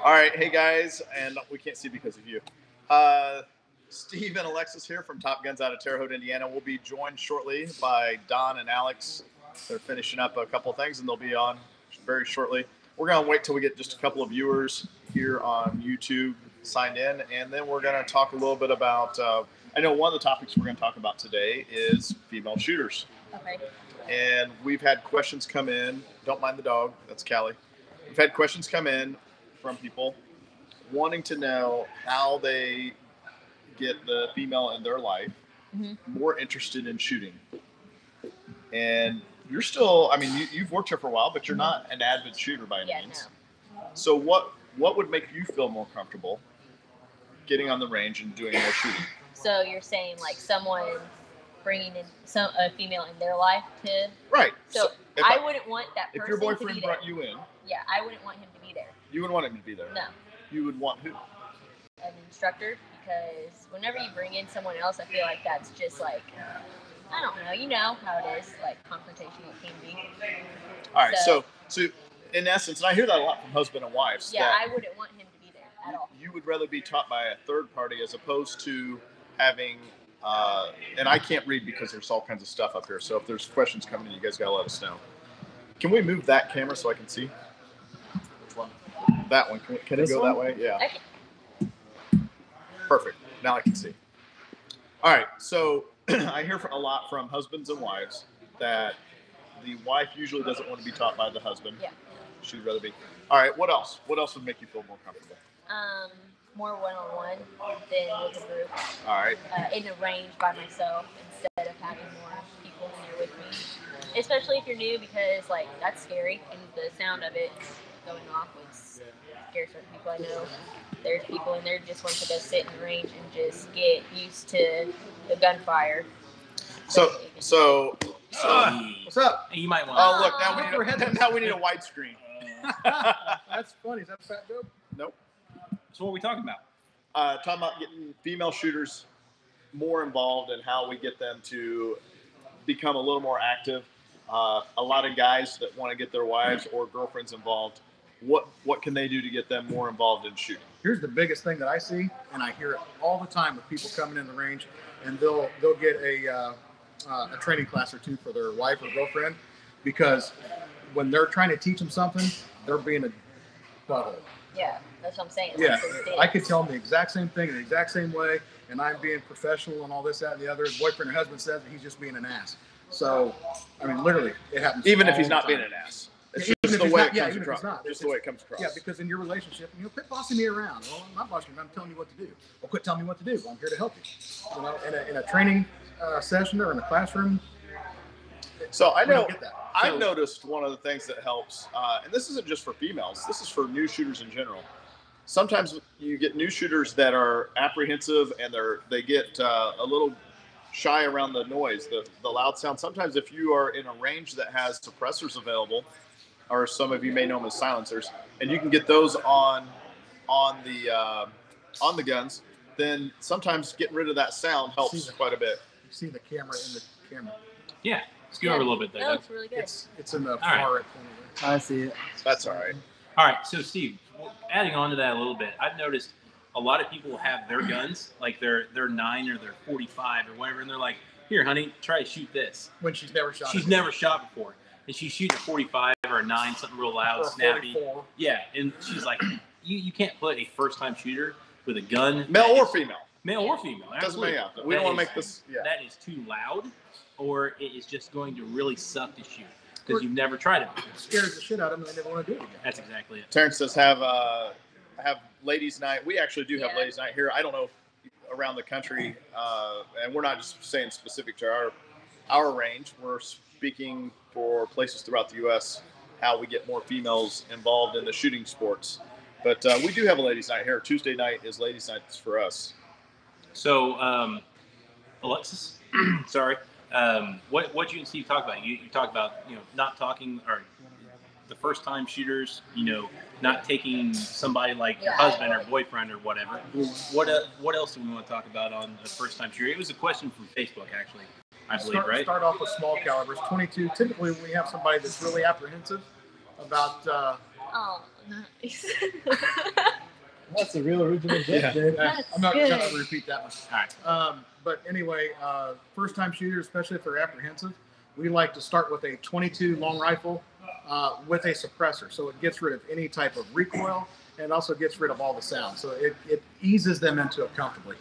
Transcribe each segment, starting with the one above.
All right, hey guys, and we can't see because of you. Steve and Alexis here from Top Guns out of Terre Haute, Indiana. We'll be joined shortly by Don and Alex. They're finishing up a couple of things, and they'll be on very shortly. We're going to wait till we get just a couple of viewers here on YouTube signed in, and then we're going to talk a little bit about, I know one of the topics we're going to talk about today is female shooters. Okay. And we've had questions come in. Don't mind the dog. That's Callie. We've had questions come in from people wanting to know how they get the female in their life more interested in shooting. And you're still, I mean, you've worked here for a while, but you're not an avid shooter by any means. No. So what would make you feel more comfortable getting on the range and doing more shooting? So you're saying like someone bringing in a female in their life to... Right. So I wouldn't want that person if your boyfriend to be there. brought you in... Yeah, I wouldn't want him to be there. You wouldn't want him to be there? No. You would want who? An instructor, because whenever you bring in someone else, I feel like that's just like, I don't know, you know how it is, like confrontational it can be. All right, so in essence, and I hear that a lot from husband and wives. Yeah, I wouldn't want him to be there at all. You would rather be taught by a third party as opposed to having, and I can't read because there's all kinds of stuff up here, so if there's questions coming in, you guys got to let us know. Can we move that camera so I can see? Which one? That one. Can it go that way? Yeah. Okay. Perfect. Now I can see. All right. So I hear a lot from husbands and wives that the wife usually doesn't want to be taught by the husband. Yeah. She'd rather be. All right. What else? What else would make you feel more comfortable? More one-on-one than with a group. All right. In a range by myself instead of having more people in there with me. Especially if you're new, because like that's scary, and the sound of it going off would scare certain people. I know there's people in there who just want to go sit in the range and just get used to the gunfire. So what's up? You might want. Oh, look, now we need a widescreen. That's funny. Is that fat dope? Nope. So what are we talking about? Talking about getting female shooters more involved and how we get them to become a little more active. A lot of guys that want to get their wives or girlfriends involved. What can they do to get them more involved in shooting? Here's the biggest thing that I see, and I hear it all the time with people coming in the range, and they'll get a training class or two for their wife or girlfriend, because when they're trying to teach them something, they're being a butthole. Yeah, that's what I'm saying. Yeah, I could tell them the exact same thing in the exact same way, and I'm being professional and all this, that, and the other. His boyfriend or husband says that he's just being an ass. So, I mean, literally, it happens. Even if he's not being an ass. It's just the way it comes across. Just the way it comes across. Yeah, because in your relationship, quit bossing me around. Well, I'm not bossing you. I'm telling you what to do. Well, quit telling me what to do. Well, I'm here to help you. In a training session or in a classroom. So I know I've noticed one of the things that helps, and this isn't just for females. This is for new shooters in general. Sometimes you get new shooters that are apprehensive and they get a little shy around the noise, the loud sound. Sometimes if you are in a range that has suppressors available, or some of you may know them as silencers, and you can get those on the guns, then sometimes getting rid of that sound helps quite a bit. You see the camera in the camera. Yeah, let's go over a little bit there. That looks really good. It's in the far right corner. I see it. That's all right. All right, so Steve, adding on to that a little bit, I've noticed a lot of people have their guns, like their 9 or their 45 or whatever, and they're like, "Here, honey, try to shoot this." When she's never shot. She's never shot before, and she's shooting a 45 or a 9, something real loud, snappy. 44. Yeah, and she's like, "You can't put a first-time shooter with a gun, Male or female. Male or female. Doesn't matter. We don't want to make this. Yeah. That is too loud, or it is just going to really suck to shoot because you've never tried it before. It scares the shit out of them, and they never want to do it again. That's exactly it. Terrence says have ladies' night. We actually do have ladies' night here. I don't know around the country, and we're not just saying specific to our range. We're speaking for places throughout the U.S. how we get more females involved in the shooting sports. But we do have a ladies' night here. Tuesday night is ladies' night for us. So, Alexis, sorry, what you and Steve talk about? You talk about not talking, or the first time shooters, not taking somebody like your husband or boyfriend or whatever. What else do we want to talk about on the first time shooter? It was a question from Facebook, actually, I believe, right? Start off with small calibers, 22. Typically, when we have somebody that's really apprehensive about Oh, nice. That's a real original joke, Yeah. dude. That's I'm not good. going to repeat that one. All right. But anyway, first-time shooters, especially if they're apprehensive, we like to start with a 22 long rifle with a suppressor. So it gets rid of any type of recoil and also gets rid of all the sound. So it eases them into it comfortably.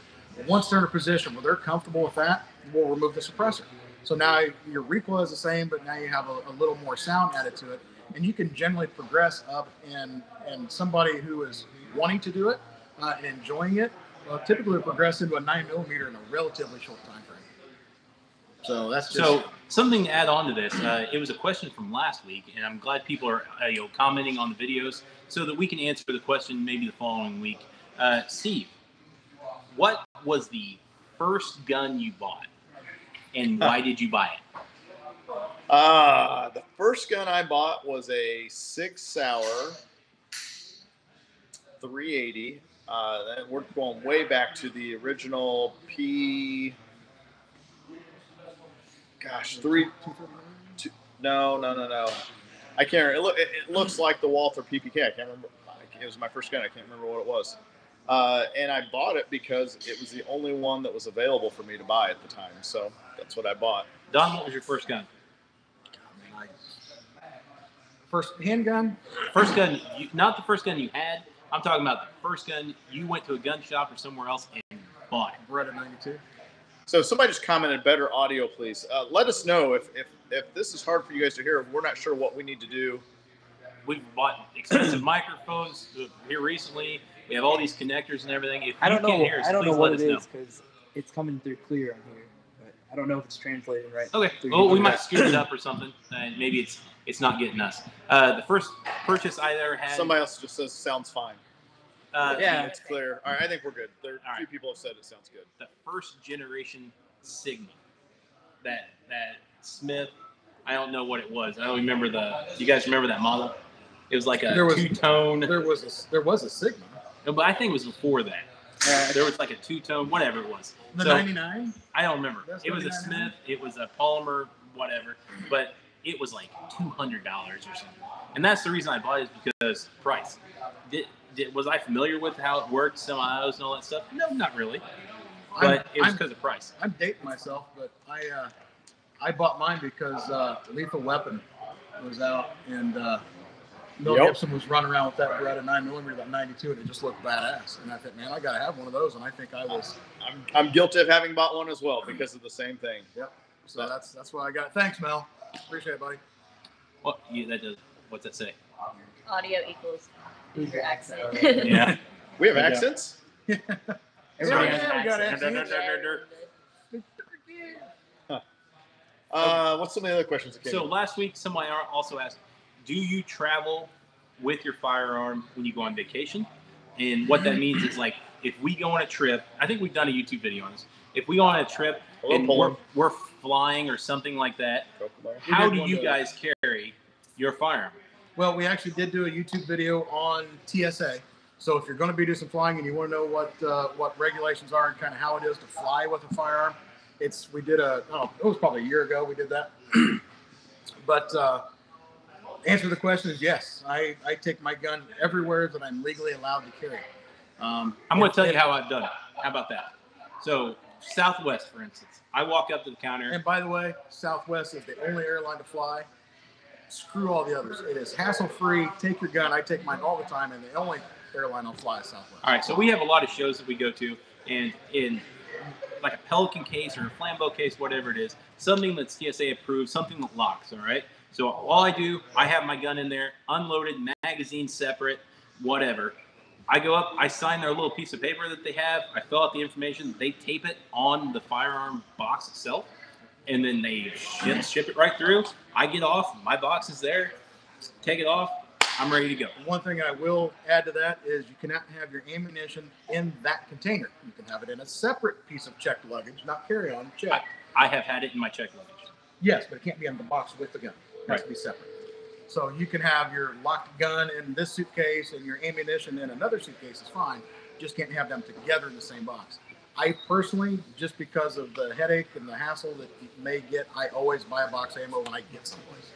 Once they're in a position where they're comfortable with that, we'll remove the suppressor. So now your recoil is the same, but now you have a little more sound added to it. And you can generally progress up and somebody who is wanting to do it and enjoying it, typically progress into a 9mm in a relatively short time frame. So that's just... So something to add on to this, it was a question from last week, and I'm glad people are commenting on the videos so that we can answer the question maybe the following week. Steve, what was the first gun you bought, and why did you buy it? The first gun I bought was a 6 Sauer 380. We're going way back to the original No. I can't remember. It looks like the Walther PPK. I can't remember. It was my first gun. I can't remember what it was. And I bought it because it was the only one that was available for me to buy at the time. So that's what I bought. Don, what was your first gun? First handgun? First gun, not the first gun you had. I'm talking about the first gun you went to a gun shop or somewhere else and bought. Beretta 92. So somebody just commented, better audio, please. Let us know if this is hard for you guys to hear. If we're not sure what we need to do. We've bought expensive microphones here recently. We have all these connectors and everything. If I don't you can't know. hear us, I don't know please what let it us is because it's coming through clear on here, but I don't know if it's translating right. know. Okay. through Well, we YouTube. might scoot it up or something, and maybe it's not getting us. The first purchase I ever had. Somebody else just says sounds fine. Yeah. It's clear. All right, I think we're good. There All a few right. people have said it sounds good. The first generation Sigma. That Smith. I don't know what it was. I don't remember you guys remember that model? It was like a two-tone. There was a Sigma. No, but I think it was before that. There was like a two-tone, whatever it was. The So, 99? I don't remember. That's It was a 99? Smith. It was a polymer, whatever. But it was like $200 or something. And that's the reason I bought it, is because price. Was I familiar with how it worked, semi-autos and all that stuff? No, not really. But it was because of price. I'm dating myself, but I bought mine because Lethal Weapon was out and Mel Gibson was running around with that Beretta 9mm, that 92, and it just looked badass. And I thought, man, I got to have one of those. And I think I was. I'm guilty of having bought one as well because of the same thing. Yep. So that's why I got it. Thanks, Mel. Appreciate it, buddy. What? That does. What's that say? Audio equals your accent. Yeah. We have accents? Everybody Yeah, has an we got accent. accents. What's some of the other questions that came So in? last week, somebody also asked, do you travel with your firearm when you go on vacation? And what that means is, like, if we go on a trip, I think we've done a YouTube video on this. If we go on a trip and we're flying or something like that, how do you guys carry your firearm? Well, we actually did do a YouTube video on TSA. So if you're going to be doing some flying and you want to know what regulations are and kind of how it is to fly with a firearm, it was probably a year ago we did that. But answer to the question is yes. I take my gun everywhere that I'm legally allowed to carry. I'm going to tell you how I've done it. How about that? So Southwest, for instance, I walk up to the counter. And by the way, Southwest is the only airline to fly. Screw all the others. It is hassle-free. Take your gun. I take mine all the time, and the only airline I'll fly is Southwest. All right, so we have a lot of shows that we go to, and in like a Pelican case or a Flambeau case, whatever it is, something that's TSA approved, something that locks, all right? So all I do, I have my gun in there, unloaded, magazine separate, whatever. I go up, I sign their little piece of paper that they have, I fill out the information, they tape it on the firearm box itself, and then they ship it right through. I get off, my box is there, take it off, I'm ready to go. One thing I will add to that is you cannot have your ammunition in that container. You can have it in a separate piece of checked luggage, not carry-on, checked. I have had it in my check luggage. Yes, but it can't be in the box with the gun. It has to be separate. So you can have your locked gun in this suitcase and your ammunition in another suitcase is fine. Just can't have them together in the same box. I personally, just because of the headache and the hassle that you may get, I always buy a box of ammo when I get someplace.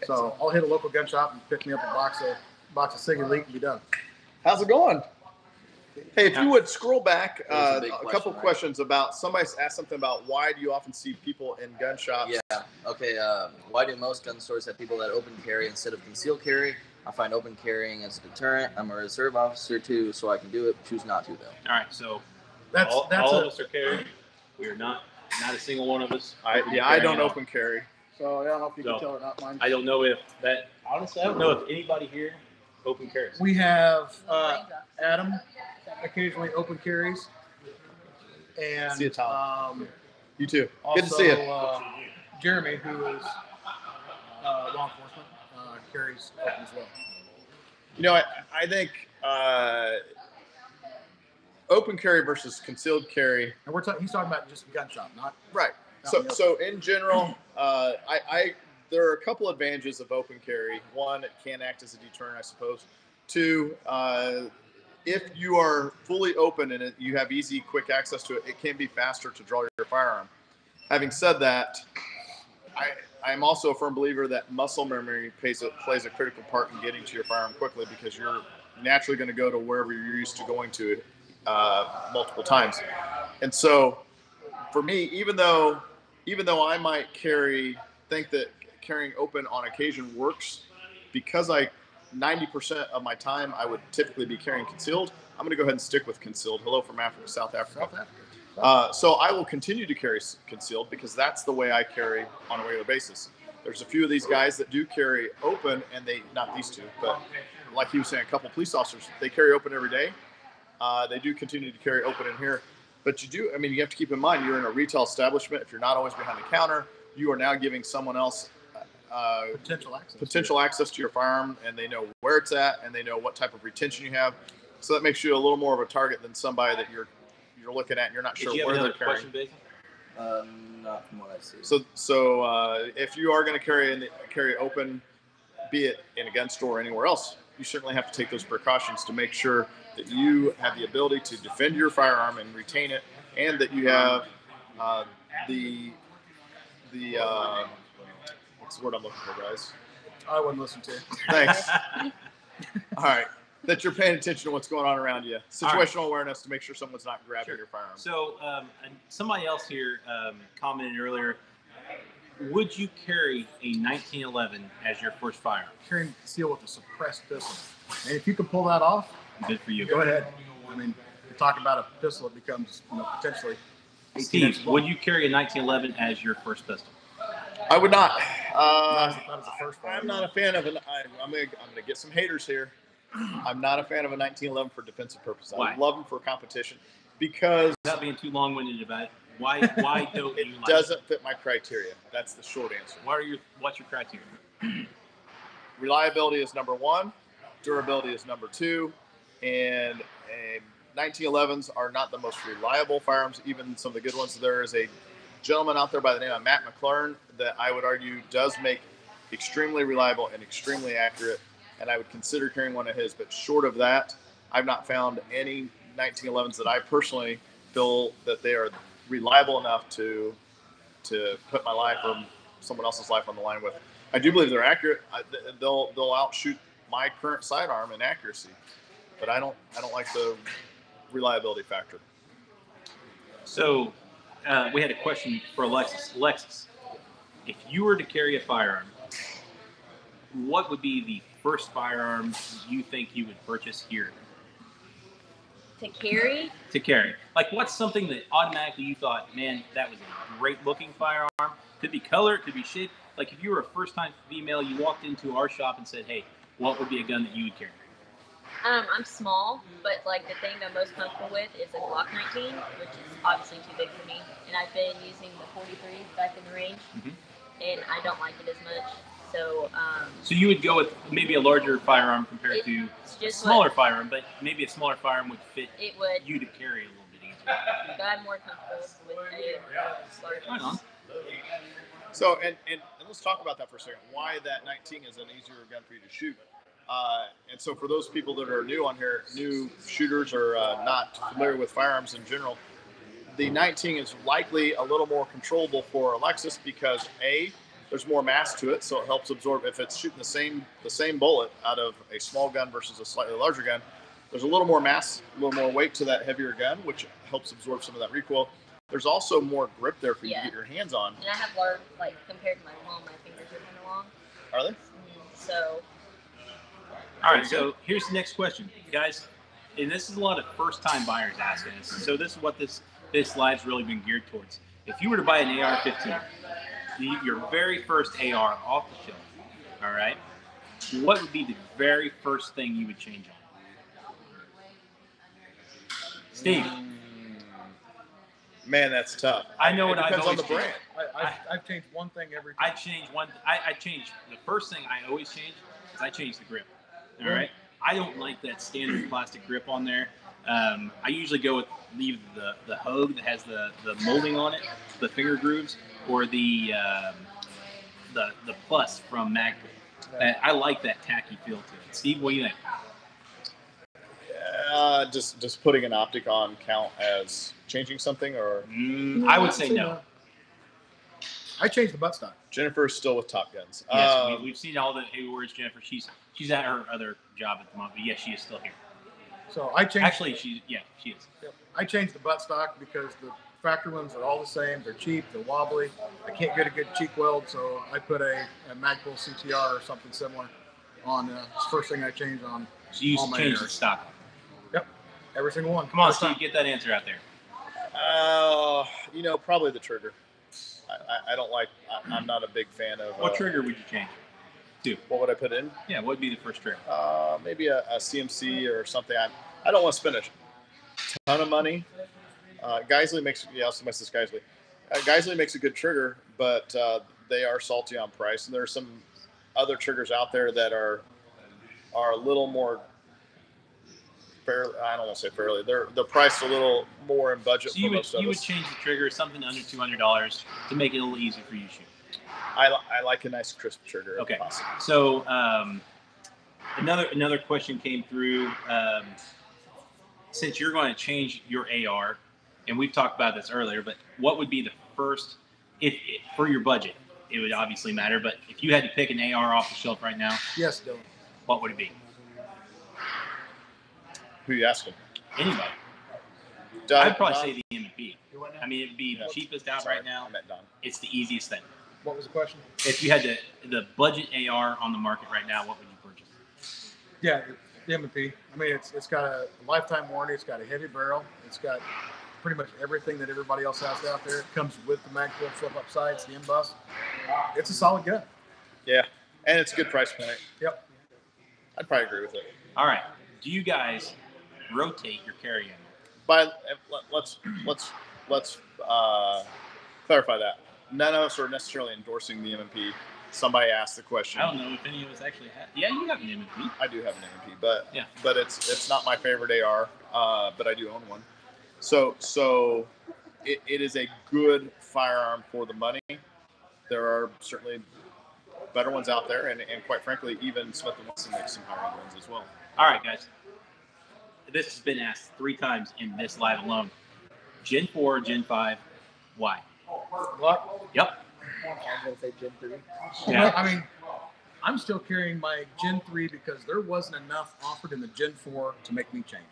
So I'll hit a local gun shop and pick me up a box of box of Siggy Leak and be done. How's it going? Hey, if you would scroll back a couple right? questions about somebody asked something about why do you often see people in gun shops? Yeah. Okay. Why do most gun stores have people that open carry instead of concealed carry? I find open carrying as a deterrent. I'm a reserve officer too, so I can do it. Choose not to though. All right, so That's all of us are carrying. We are not a single one of us. I don't open carry. So I don't know if you can tell or not mine. I don't know if that. Honestly, I don't know if anybody here open carries. We have Adam occasionally open carries, and See you, Tom. You too. also, Good to see you. Jeremy, who is law enforcement, carries open as well. You know, I think open carry versus concealed carry. And he's talking about just gun shop, not right. So in general, there are a couple advantages of open carry. One, it can act as a deterrent, I suppose. Two, if you are fully open and you have easy, quick access to it, it can be faster to draw your firearm. Having said that, I'm also a firm believer that muscle memory plays a critical part in getting to your firearm quickly, because you're naturally going to go to wherever you're used to going to multiple times. And so for me, even though I might think that carrying open on occasion works, because 90% of my time I would typically be carrying concealed, I'm going to go ahead and stick with concealed. Hello from South Africa. So I will continue to carry concealed because that's the way I carry on a regular basis. There's a few of these guys that do carry open, and not these two, but like he was saying, a couple police officers, they carry open every day. They do continue to carry open in here. But you have to keep in mind, you're in a retail establishment. If you're not always behind the counter, you are now giving someone else potential access to your firearm, and they know where it's at, and they know what type of retention you have. So that makes you a little more of a target than somebody that you're looking at and you're not sure where they're carrying. Not from what I see. So if you are going to carry open, be it in a gun store or anywhere else, you certainly have to take those precautions to make sure that you have the ability to defend your firearm and retain it, and that you have the what's the word I'm looking for, guys? I wouldn't listen to you. Thanks. All right. That you're paying attention to what's going on around you. Situational awareness to make sure someone's not grabbing your firearm. So and somebody else here commented earlier, would you carry a 1911 as your first firearm? Carrying concealed with a suppressed pistol. And if you can pull that off, good for you. Go ahead. I mean, you're talking about a pistol that becomes potentially 18 Steve, inches long. would you carry a 1911 as your first pistol? I would not. Not as a first firearm. I'm not a fan of I'm going to get some haters here. I'm not a fan of a 1911 for defensive purposes. Why? I love them for competition because without being too long-winded about it, why don't you like it? Doesn't fit my criteria. That's the short answer. What's your criteria? Reliability is number one, durability is number two, and 1911s are not the most reliable firearms, even some of the good ones. There is a gentleman out there by the name of Matt McLaren that I would argue does make extremely reliable and extremely accurate, and I would consider carrying one of his. But short of that, I've not found any 1911s that I personally feel that they are reliable enough to put my life or someone else's life on the line with. I do believe they're accurate. They'll outshoot my current sidearm in accuracy, but I don't like the reliability factor. So we had a question for Alexis. Alexis, if you were to carry a firearm, what would be the first firearm you think you would purchase here? To carry? To carry. Like, what's something that automatically you thought, man, that was a great-looking firearm? Could be color, could be shape. Like, if you were a first-time female, you walked into our shop and said, hey, what would be a gun that you would carry? I'm small, but like the thing I'm most comfortable with is a Glock 19, which is obviously too big for me. And I've been using the 43 back in the range, and I don't like it as much. So you would go with maybe a larger firearm compared to a smaller firearm, but maybe a smaller firearm would fit you to carry a little bit easier. But I'm more comfortable with a larger Right on. So, and let's talk about that for a second. Why that 19 is an easier gun for you to shoot. And so for those people that are new on here, new shooters or not familiar with firearms in general, the 19 is likely a little more controllable for Alexis because A, There's more mass to it, so it helps absorb. If it's shooting the same bullet out of a small gun versus a slightly larger gun, there's a little more mass, a little more weight to that heavier gun, which helps absorb some of that recoil. There's also more grip there for you to get your hands on. And I have large, like, compared to my palm, my fingers are kind of long. Are they? So. All right, so here's the next question, guys. And this is a lot of first-time buyers asking us. So this is what this live's really been geared towards. If you were to buy an AR-15, your very first AR off the shelf, all right, what would be the very first thing you would change on? Steve. Man, that's tough. I know what it I've depends on always the brand. I've changed one thing every time. I change the first thing I always change is I change the grip. All right. I don't like that standard plastic grip on there. I usually go with leave the Hogue that has the molding on it, the finger grooves, or the Plus from Magpul. I like that tacky feel to it. Steve, what do you think? Just putting an optic on count as changing something, or I would say no. I changed the buttstock. Jennifer's still with Top Guns. Yes, we've seen all the words. Jennifer, she's at her other job at the moment, but yes, she is still here. So I changed. Actually, she is. Yep. I changed the buttstock because the factory ones are all the same. They're cheap. They're wobbly. I can't get a good cheek weld, so I put a Magpul CTR or something similar on. It's the first thing I changed on. So you changed the stock. Yep, every single one. Come on, Steve, get that answer out there. Probably the trigger. I don't like. I'm not a big fan of. What trigger would you change? What would I put in? Yeah, what would be the first trigger? Maybe a CMC or something. I don't want to spend a ton of money. Geisley makes. Yeah, I'll mess this Geisley. Geisley makes a good trigger, but they are salty on price, and there are some other triggers out there that are a little more. I don't want to say fairly. They're priced a little more in budget. So you would change the trigger something under $200 to make it a little easier for you to shoot. I like a nice crisp trigger. Okay. So another question came through. Since you're going to change your AR, and we've talked about this earlier, but what would be the first, for your budget? It would obviously matter, but if you had to pick an AR off the shelf right now, yes, Dylan. What would it be? Who are you asking? Anybody. I'd probably say the M&P. I mean, it'd be the cheapest out right now. I met Don. It's the easiest thing. What was the question? If you had the budget AR on the market right now, what would you purchase? Yeah, the M&P. I mean, it's got a lifetime warranty. It's got a heavy barrel. It's got pretty much everything that everybody else has out there. It comes with the Magpul flip-up sights, the M-Bus. It's a solid gun. Yeah, and it's a good price point. Yep. I'd probably agree with it. All right. Do you guys rotate your carry ammo? Let's clarify that. None of us are necessarily endorsing the M&P. Somebody asked the question. I don't know if any of us actually have. Yeah, you have an M&P. I do have an M&P, but it's not my favorite AR. But I do own one. So it is a good firearm for the money. There are certainly better ones out there, and quite frankly, even Smith & Wesson makes some higher-end ones as well. All right, guys. This has been asked 3 times in this live alone. Gen 4, Gen 5, why? Glock? Yep. I'm going to say Gen 3. Yeah. I mean, I'm still carrying my Gen 3 because there wasn't enough offered in the Gen 4 to make me change.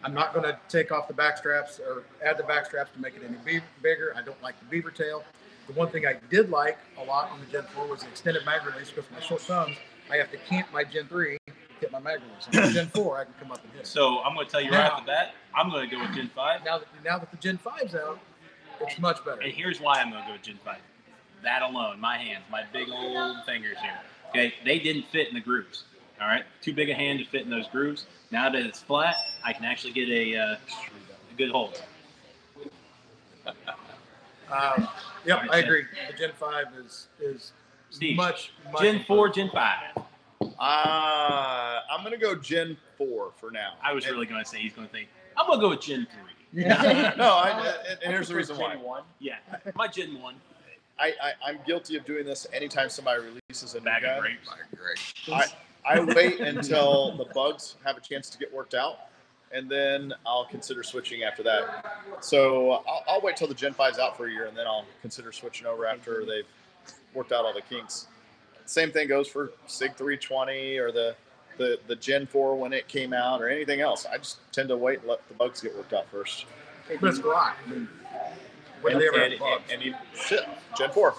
I'm not going to take off the back straps or add the back straps to make it any bigger. I don't like the beaver tail. The one thing I did like a lot on the Gen 4 was the extended mag release because my short thumbs, I have to camp my Gen 3 to get my mag release. On the Gen 4, I can come up and hit it. So I'm going to tell you right off the bat, I'm going to go with Gen 5. Now that the Gen 5's out, it's much better. And here's why I'm going to go with Gen 5. That alone, my hands, my big old fingers here, okay, they didn't fit in the grooves, all right? Too big a hand to fit in those grooves. Now that it's flat, I can actually get a good hold. Yep, I agree. The Gen 5 is Steve, much Gen 4, Gen 5. I'm going to go Gen 4 for now. I was really going to say he's going to think, I'm going to go with Gen 3. Yeah. No, and here's the reason why. Yeah, my Gen 1. I'm guilty of doing this anytime somebody releases a new Bag of gun. grapes. I wait until the bugs have a chance to get worked out, and then I'll consider switching after that. So I'll wait till the Gen 5's out for a year, and then I'll consider switching over after they've worked out all the kinks. Same thing goes for Sig 320 or the Gen 4 when it came out or anything else. I just tend to wait and let the bugs get worked out first. But it's Glock. I mean, when they ever have bugs. Shit, Gen 4.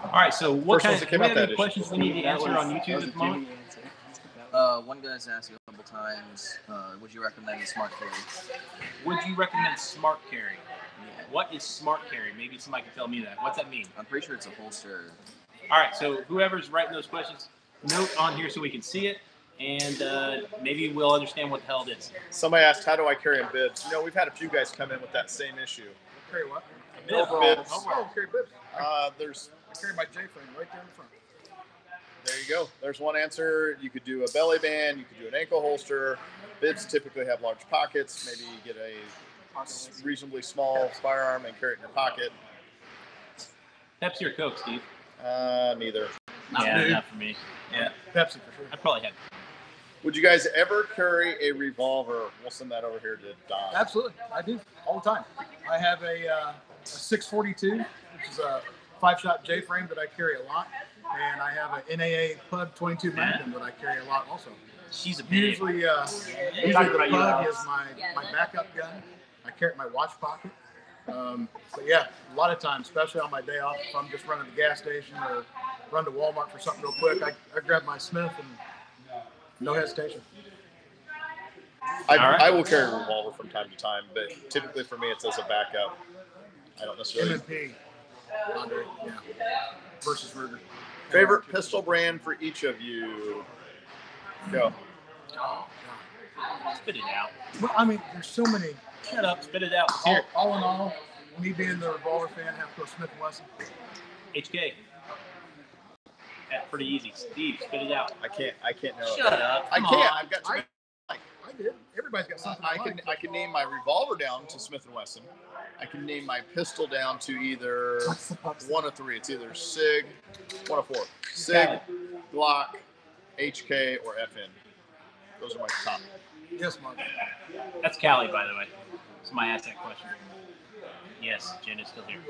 All right, so what First kind ones of that came out that questions we need to answer on YouTube at the moment? One guy's asked you a couple times, would you recommend a smart carry? Would you recommend smart carry? Yeah. What is smart carry? Maybe somebody can tell me that. What's that mean? I'm pretty sure it's a holster. All right, so whoever's writing those questions, note on here so we can see it, and maybe we'll understand what the hell it is. Somebody asked, how do I carry in bibs? You know, we've had a few guys come in with that same issue. Carry what? Bibs. Oh, carry bibs. I carry my J-frame right there in the front. There you go. There's one answer. You could do a belly band. You could do an ankle holster. Bibs typically have large pockets. Maybe you get a reasonably small firearm and carry it in your pocket. Pepsi or Coke, Steve? Neither. Not for me. Yeah. Pepsi for sure. I probably had. Would you guys ever carry a revolver? We'll send that over here to Don. Absolutely. I do. All the time. I have a 642, which is a 5-shot J-frame that I carry a lot. And I have an NAA Pug 22 Magnum that I carry a lot also. She's a Usually the Pug is my backup gun. I carry it in my watch pocket. But yeah, a lot of times, especially on my day off, if I'm just running to the gas station or run to Walmart for something real quick, I grab my Smith and no hesitation. I will carry a revolver from time to time, but typically for me it's as a backup. I don't necessarily. M&P, Andre, yeah, versus Ruger. Favorite pistol brand for each of you? Go. Oh, God. Spit it out. Well, I mean, there's so many. Shut up. Spit it out. All in all, me being the revolver fan, I have to go Smith & Wesson. HK. That's pretty easy. Steve, spit it out. I can't know. Shut up. I can't. I've got too many. I did. Everybody's got something. I can name my revolver down to Smith & Wesson. I can name my pistol down to either one of three. It's either SIG, one of four. SIG, Glock, HK, or FN. Those are my top. Yes, Mark. That's Callie, by the way. Somebody asked that question. Yes, Jen is still here.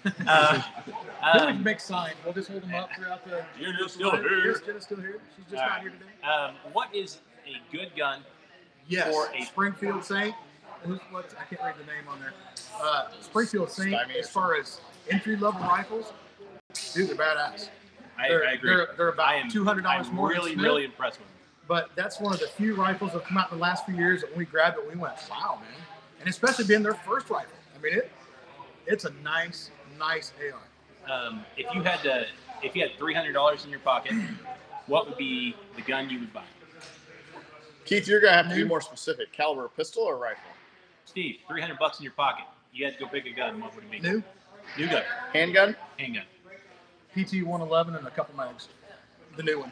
We can make signs. We'll just hold them up throughout the. Jen is still here. Jen is still here. She's just not here today. What is a good gun? Yes. For a Springfield Saint. I can't read the name on there. Springfield Saint, as far as entry-level rifles, dude, they're badass. I agree. They're about $200 more. I'm really impressed with them. But that's one of the few rifles that have come out in the last few years that when we grabbed it, we went, wow, man. And especially being their first rifle. I mean, it's a nice AR. If you had $300 in your pocket, what would be the gun you would buy? Keith, you're gonna have to be more specific. Caliber pistol or rifle? Steve, $300 in your pocket. You had to go pick a gun. What would it be? New gun. Handgun? Handgun. PT 111 and a couple mags. The new one.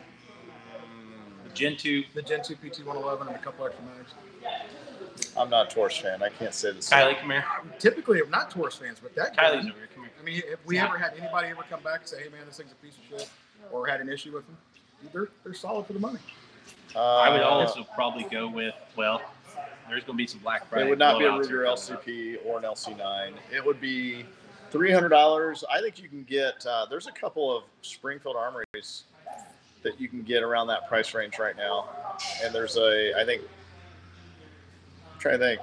The Gen 2. The Gen 2 PT 111 and a couple extra mags. I'm not a Taurus fan. I can't say the same. Kylie, come here. Typically, I'm not Taurus fans, but that Kylie's gun, over here. Come here. I mean, if we ever had anybody ever come back and say, hey, man, this thing's a piece of shit, or had an issue with them, they're solid for the money. I would also probably go with, well, there's going to be some Black Friday. It would not be a Ruger LCP or an LC9. It would be $300. I think you can get, there's a couple of Springfield Armories that you can get around that price range right now. And there's I'm trying to think,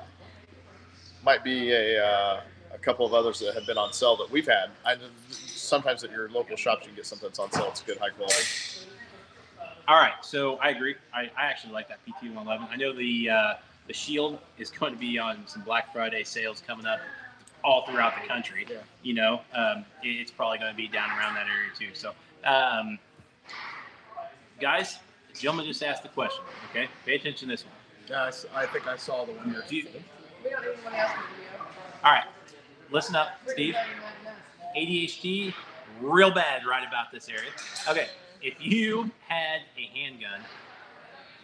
might be a couple of others that have been on sale that we've had. Sometimes at your local shops you can get something that's on sale. It's good, high quality. All right, so I agree. I actually like that PT 111. I know the Shield is going to be on some Black Friday sales coming up all throughout the country. Yeah. You know, it's probably going to be down around that area too. So, guys, the gentleman just asked the question. Okay, pay attention to this one. Yeah, I think I saw the one here. All right, listen up, Steve. ADHD, real bad right about this area. Okay. If you had a handgun,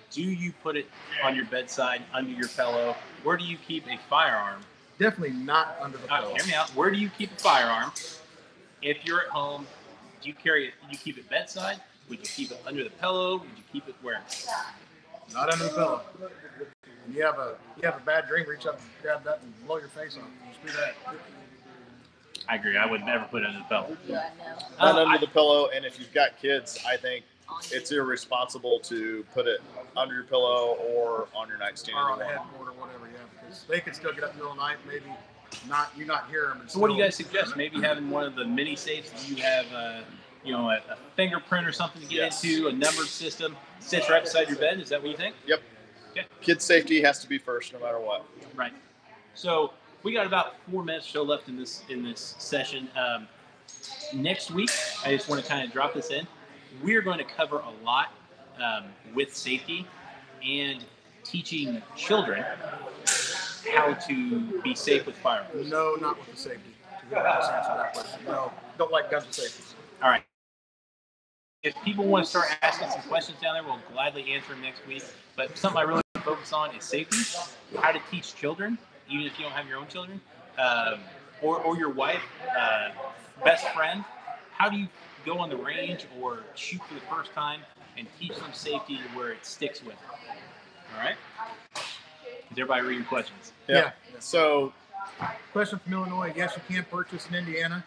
do you put it on your bedside, under your pillow? Where do you keep a firearm? Definitely not under the pillow. Hear me out. Where do you keep a firearm? If you're at home, do you carry it? Do you keep it bedside? Would you keep it under the pillow? Would you keep it where? Not under the pillow. When you have a bad dream, reach up and grab that and blow your face off. Just do that. I agree. I would never put it under the pillow. Yeah, no. Not under the pillow, and if you've got kids, I think it's irresponsible to put it under your pillow or on your nightstand. Or on a headboard or whatever, yeah, because they could still get up in the middle of the night, maybe not hear them. So what do you guys suggest? Maybe having one of the mini safes that you have, a fingerprint or something to get into, a numbered system, sits right beside your bed. Is that what you think? Yep. Okay. Kid safety has to be first, no matter what. Right. So we got about 4 minutes or so left in this session. Next week, I just want to kind of drop this in. We're going to cover a lot with safety and teaching children how to be safe with firearms. No, not with the safety. You gotta just answer that question. No, don't like guns with safety. All right. If people want to start asking some questions down there, we'll gladly answer them next week. But something I really focus on is safety, how to teach children, even if you don't have your own children, or your wife, best friend. How do you go on the range or shoot for the first time and teach them safety to where it sticks with them? All right? Is everybody reading questions? Yeah. So, question from Illinois. Yes, you can purchase in Indiana.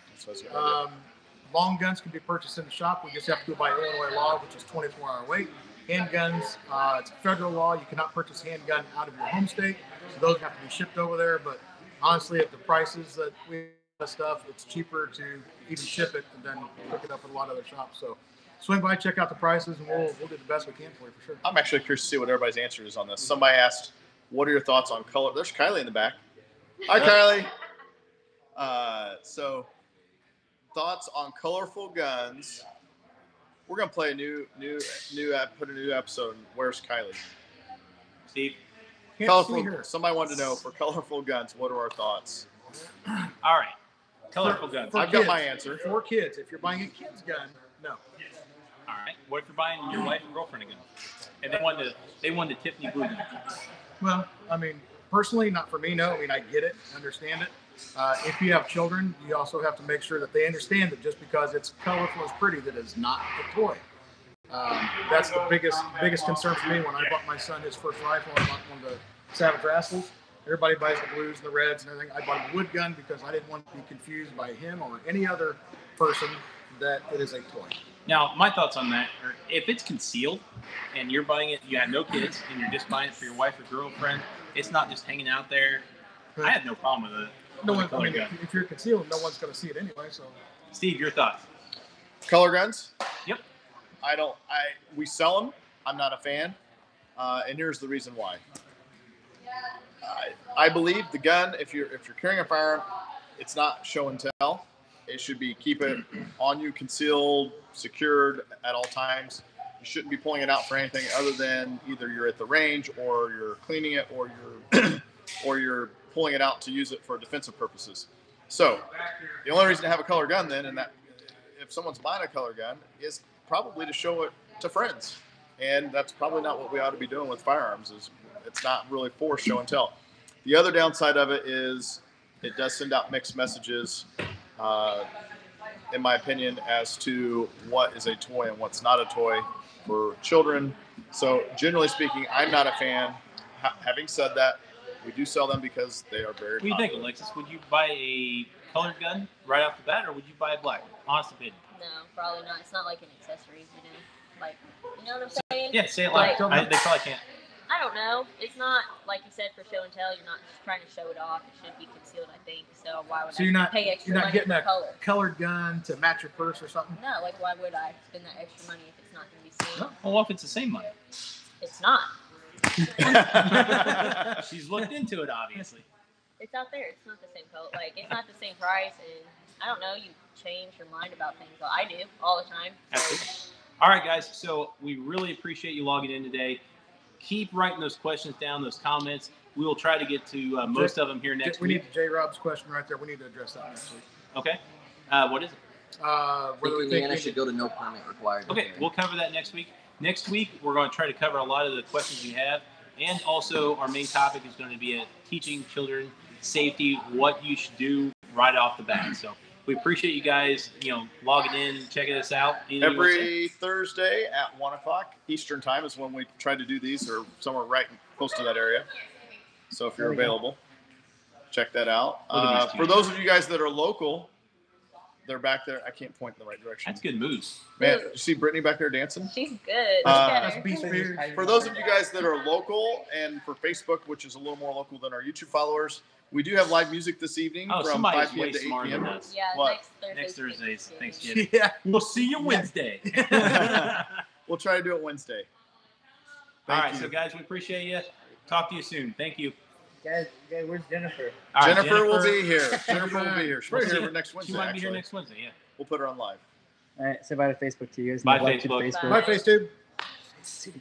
Long guns can be purchased in the shop. We just have to go by Illinois law, which is 24-hour wait. Handguns, it's federal law. You cannot purchase handgun out of your home state. So those have to be shipped over there. But honestly, at the prices that we have stuff, it's cheaper to even ship it than pick it up at a lot of other shops. So swing by, check out the prices, and we'll do the best we can for you for sure. I'm actually curious to see what everybody's answer is on this. Somebody asked, what are your thoughts on color? There's Kylie in the back. Hi, Kylie. So, thoughts on colorful guns. We're gonna play put a new episode. Where's Kylie? Steve? Colorful. Somebody wanted to know, for colorful guns, what are our thoughts? All right. Colorful guns. I've got my answer. For kids. If you're buying a kid's gun, no. All right. What if you're buying your wife and girlfriend a gun? And they want the Tiffany blue gun? Well, I mean, personally, not for me, no. I mean, I get it, understand it. If you have children, you also have to make sure that they understand that just because it's colorful and pretty, that is not a toy. That's the biggest concern for me when I bought my son his first rifle. I bought one of the Savage Rascals. Everybody buys the blues and the reds and everything. I bought him a wood gun because I didn't want to be confused by him or any other person that it is a toy. Now, my thoughts on that are, if it's concealed and you're buying it, you have no kids, and you're just buying it for your wife or girlfriend, it's not just hanging out there. I have no problem with it. If you're concealed, no one's going to see it anyway. So, Steve, your thoughts? Color guns? Yep. We sell them. I'm not a fan, and here's the reason why. I believe the gun, if you're carrying a firearm, it's not show and tell. It should be keep it on you, concealed, secured at all times. You shouldn't be pulling it out for anything other than either you're at the range or you're cleaning it or you're pulling it out to use it for defensive purposes. So the only reason to have a color gun then, and that if someone's buying a color gun, is probably to show it to friends. And that's probably not what we ought to be doing with firearms. It's not really for show and tell. The other downside of it is it does send out mixed messages, in my opinion, as to what is a toy and what's not a toy for children. So generally speaking, I'm not a fan. Having said that, we do sell them because they are very popular. What do you think, Alexis? Would you buy a colored gun right off the bat, or would you buy a black? Honest opinion. No, probably not. It's not like an accessory, Like, you know what I'm saying? Yeah, say it loud. They probably can't. I don't know. It's not, like you said, for show and tell. You're not just trying to show it off. It should be concealed, I think. So why would I pay extra money getting for a color? Colored un to match your purse or something? No, like why would I spend that extra money if it's not going to be seen? Well, what if it's the same money? It's not. She's looked into it, obviously. It's out there. It's not the same color. Like, it's not the same price. And I don't know. You change your mind about things. Well, I do all the time. Absolutely. All right, guys. So we really appreciate you logging in today. Keep writing those questions down, those comments. We will try to get to most of them here next week. We need J. Rob's question right there. We need to address that next week. Okay. What is it? Whether Indiana should go to no permit required. Okay, we'll cover that next week. Next week, we're going to try to cover a lot of the questions you have. And also, our main topic is going to be teaching children safety, what you should do right off the bat. So we appreciate you guys, logging in, checking us out. Every Thursday at 1 o'clock Eastern time is when we try to do these, or somewhere right close to that area. So if you're available, check that out. For those of you guys that are local, they're back there. I can't point in the right direction. That's good moves. Man, you see Brittany back there dancing? She's good. That's Look B at her. Spears. For those of you guys that are local and for Facebook, which is a little more local than our YouTube followers, we do have live music this evening Oh, from somebody's 5 p.m. way to 8 smarter than p.m. us. Yeah, What? Next Thursday's Thanksgiving. Thanksgiving. Yeah. We'll see you Wednesday. We'll try to do it Wednesday. All Thank right, you. so guys, we appreciate you. Talk to you soon. Thank you. Guys, where's Jennifer? All right, Jennifer will be here. Jennifer will be here. She'll be We'll see here next She Wednesday. might be here actually. next Wednesday. Yeah. We'll put her on live. All right, say bye to Facebook to you guys. Bye, Neglected Facebook. Bye, FaceTube. City.